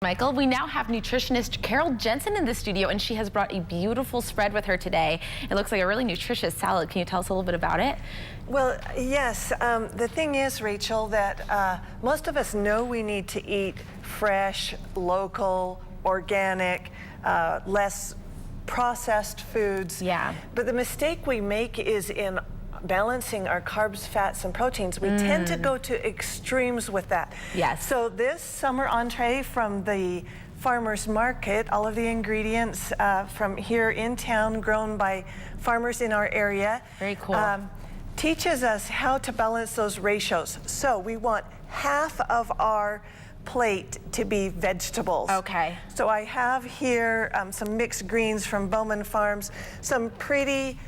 Michael, we now have nutritionist Carol Jensen in the studio, and she has brought a beautiful spread with her today. It looks like a really nutritious salad. Can you tell us a little bit about it? Well, yes. The thing is, Rachel, that most of us know we need to eat fresh, local, organic, less processed foods. Yeah. But the mistake we make is in balancing our carbs, fats, and proteins. We tend to go to extremes with that. Yes. So this summer entree from the farmers market, all of the ingredients from here in town, grown by farmers in our area. Very cool. Teaches us how to balance those ratios. So we want half of our plate to be vegetables. Okay. So I have here some mixed greens from Bowman Farms, some pretty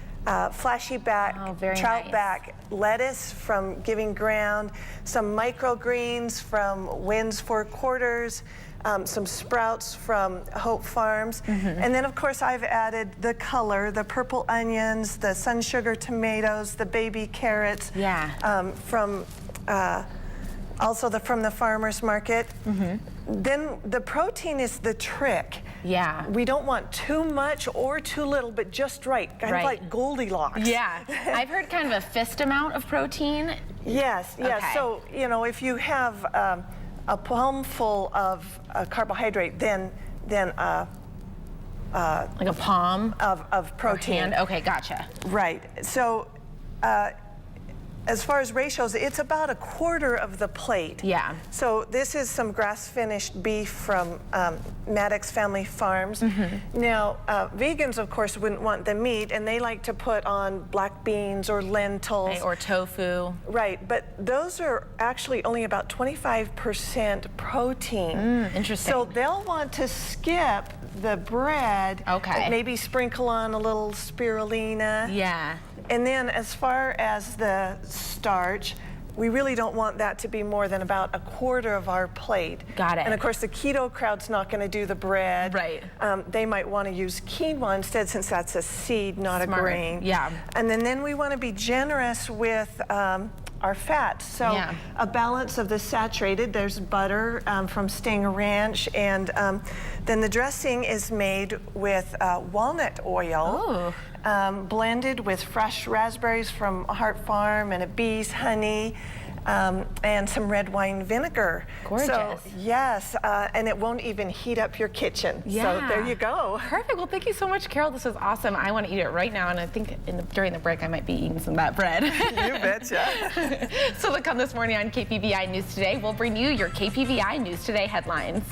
flashy back, trout nice. back lettuce from Giving Ground, some microgreens from Wynn's Four Quarters, some sprouts from Hope Farms, and then of course I've added the color, the purple onions, the sun sugar tomatoes, the baby carrots, from also from the farmers market. Then the protein is the trick. Yeah. We don't want too much or too little, but just right, kind of like Goldilocks. Yeah. I've heard kind of a fist amount of protein. Yes, yes. Okay. So, you know, if you have a palmful of carbohydrate, then like a palm of protein. Okay, gotcha. Right. So, as far as ratios, it's about a quarter of the plate. Yeah. So this is some grass-finished beef from Maddox Family Farms. Now, vegans, of course, wouldn't want the meat, and they like to put on black beans or lentils. Right, or tofu. Right, but those are actually only about 25% protein. Interesting. So they'll want to skip the bread. Okay. Maybe sprinkle on a little spirulina. Yeah. And then as far as the starch, we really don't want that to be more than about a quarter of our plate. Got it. And of course the keto crowd's not going to do the bread. Right. They might want to use quinoa instead, since that's a seed, not Smart. a grain. Yeah. And then we want to be generous with our fats. So a balance of the saturated, there's butter from Stanger Ranch, and then the dressing is made with walnut oil. Blended with fresh raspberries from Hart Farm and a bee's honey, and some red wine vinegar. Gorgeous. So, yes, and it won't even heat up your kitchen. Yeah. So there you go. Perfect. Well, thank you so much, Carol. This was awesome. I want to eat it right now, and I think during the break I might be eating some of that bread. You betcha. So look on This Morning on KPVI News Today. We'll bring you your KPVI News Today headlines.